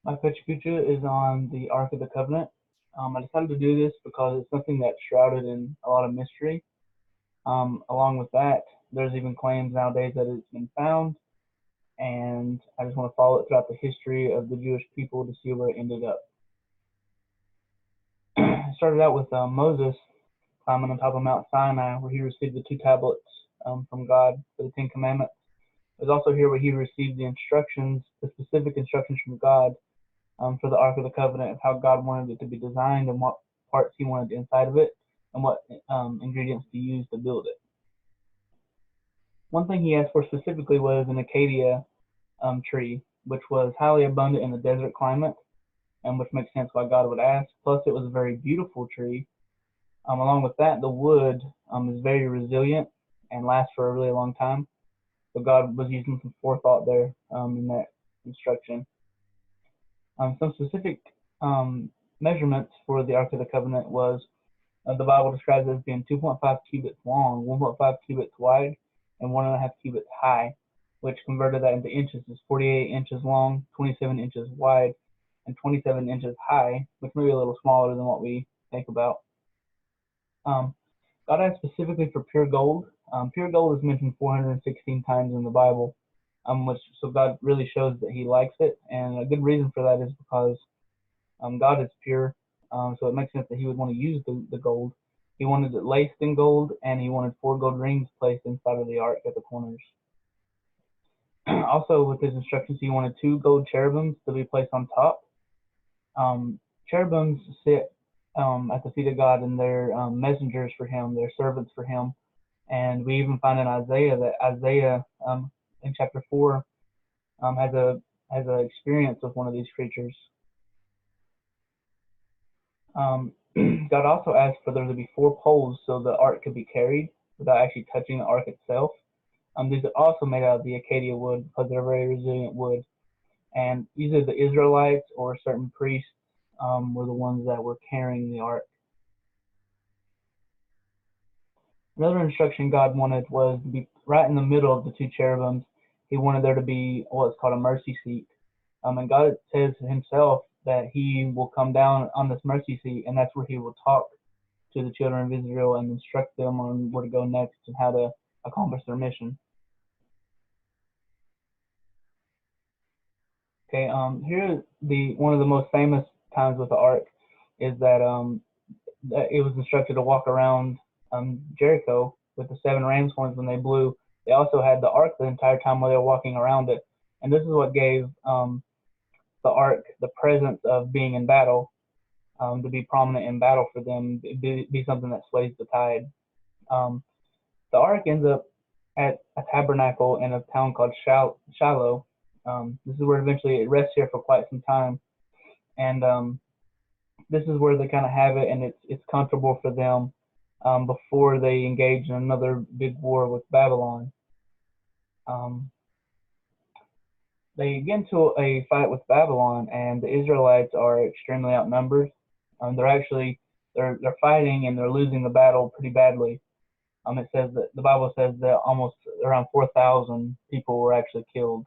My Pecha Kucha is on the Ark of the Covenant. I decided to do this because it's something that's shrouded in a lot of mystery. Along with that, there's even claims nowadays that it's been found, and I just want to follow it throughout the history of the Jewish people to see where it ended up. It started out with Moses climbing on top of Mount Sinai, where he received the two tablets from God for the Ten Commandments. It was also here where he received the instructions, the specific instructions from God for the Ark of the Covenant, of how God wanted it to be designed and what parts he wanted inside of it and what ingredients to use to build it. One thing he asked for specifically was an acacia tree, which was highly abundant in the desert climate, and which makes sense why God would ask. Plus, it was a very beautiful tree. Along with that, the wood is very resilient and lasts for a really long time. So God was using some forethought there in that instruction. Some specific measurements for the Ark of the Covenant was the Bible describes it as being 2.5 cubits long, 1.5 cubits wide, and 1.5 cubits high, which converted that into inches is 48 inches long, 27 inches wide, and 27 inches high, which may be a little smaller than what we think about. God asked specifically for pure gold. Pure gold is mentioned 416 times in the Bible, so God really shows that he likes it, and a good reason for that is because God is pure, so it makes sense that he would want to use the gold. He wanted it laced in gold, and he wanted 4 gold rings placed inside of the ark at the corners. Also, with his instructions, he wanted 2 gold cherubims to be placed on top. Cherubims sit at the feet of God, and they're messengers for him, they're servants for him. And we even find in Isaiah that Isaiah in chapter 4 has a experience with one of these creatures. God also asked for there to be 4 poles so the ark could be carried without actually touching the ark itself. These are also made out of the acacia wood because they're very resilient wood. And either the Israelites or certain priests were the ones that were carrying the ark. Another instruction God wanted was to be right in the middle of the 2 cherubims. He wanted there to be what's called a mercy seat. And God says himself that he will come down on this mercy seat, and that's where he will talk to the children of Israel and instruct them on where to go next and how to accomplish their mission. Okay, here one of the most famous times with the ark is that it was instructed to walk around Jericho with the 7 ram's horns when they blew. They also had the ark the entire time while they were walking around it, and this is what gave the ark the presence of being in battle, to be prominent in battle for them, be something that sways the tide. The ark ends up at a tabernacle in a town called Shiloh. This is where eventually it rests here for quite some time, and this is where they kind of have it, and it's comfortable for them before they engage in another big war with Babylon. They get into a fight with Babylon, and the Israelites are extremely outnumbered. They're fighting and they're losing the battle pretty badly. It says that the Bible says that almost around 4,000 people were actually killed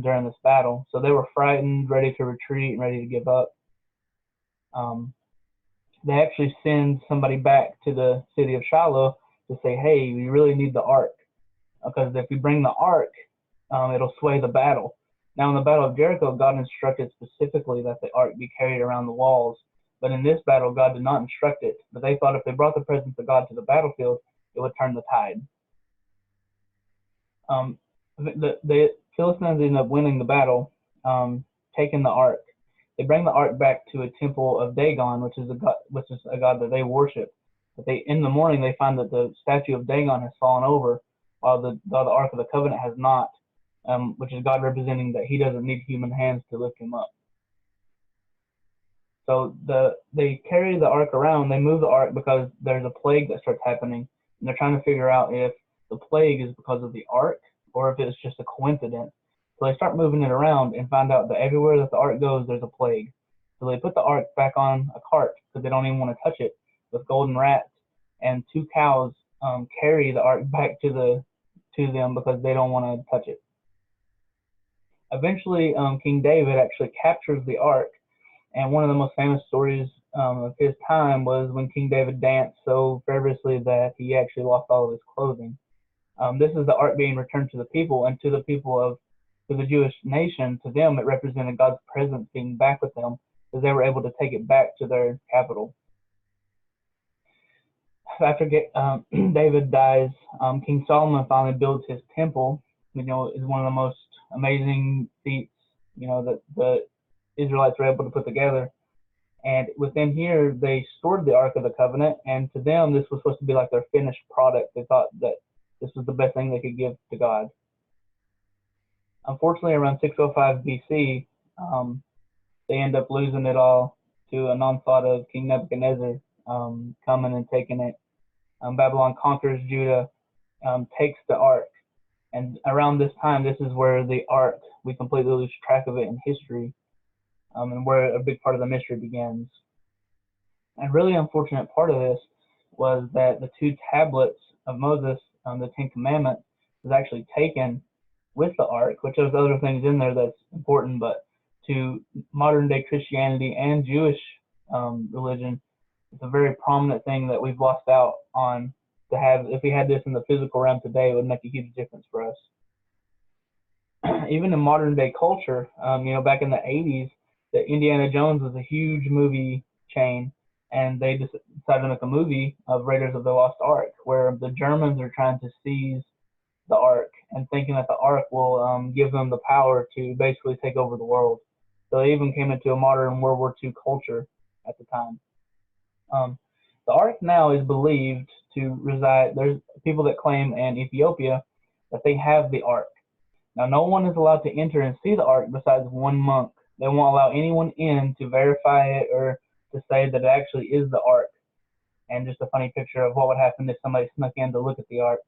during this battle. So they were frightened, ready to retreat, and ready to give up. They actually send somebody back to the city of Shiloh to say, hey, we really need the ark, because if we bring the ark, it'll sway the battle. Now, in the Battle of Jericho, God instructed specifically that the ark be carried around the walls. But in this battle, God did not instruct it. But they thought if they brought the presence of God to the battlefield, it would turn the tide. The Philistines end up winning the battle, taking the ark. They bring the ark back to a temple of Dagon, which is a god that they worship. But in the morning they find that the statue of Dagon has fallen over, while the Ark of the Covenant has not, which is God representing that he doesn't need human hands to lift him up. So they carry the ark around. They move the ark because there's a plague that starts happening, and they're trying to figure out if the plague is because of the ark or if it's just a coincidence. So they start moving it around and find out that everywhere that the ark goes, there's a plague. So they put the ark back on a cart because they don't even want to touch it, with golden rats, and 2 cows carry the ark back to them because they don't want to touch it. Eventually, King David actually captures the ark, and one of the most famous stories of his time was when King David danced so fervorously that he actually lost all of his clothing. This is the ark being returned to the people, and to the people of to the Jewish nation. To them, it represented God's presence being back with them, because they were able to take it back to their capital. After David dies, King Solomon finally builds his temple. You know, is one of the most amazing feats, you know, that the Israelites were able to put together. And within here, they stored the Ark of the Covenant, and to them, this was supposed to be like their finished product. They thought that this was the best thing they could give to God. Unfortunately, around 605 BC, they end up losing it all to an onslaught of King Nebuchadnezzar coming and taking it. Babylon conquers Judah, takes the ark, and around this time, this is where the ark, we completely lose track of it in history, and where a big part of the mystery begins. And really unfortunate part of this was that the 2 tablets of Moses, the 10 Commandments, was actually taken with the ark, which there's other things in there that's important, but to modern day Christianity and Jewish religion, it's a very prominent thing that we've lost out on to have. If we had this in the physical realm today, it would make a huge difference for us. Even in modern day culture, you know, back in the 80s, the Indiana Jones was a huge movie chain, and they decided to make a movie of Raiders of the Lost Ark, where the Germans are trying to seize the Ark and thinking that the Ark will give them the power to basically take over the world. So they even came into a modern World War II culture at the time. The Ark now is believed to reside. There's people that claim in Ethiopia that they have the Ark. Now, no one is allowed to enter and see the Ark besides one monk. They won't allow anyone in to verify it or to say that it actually is the Ark. And just a funny picture of what would happen if somebody snuck in to look at the Ark.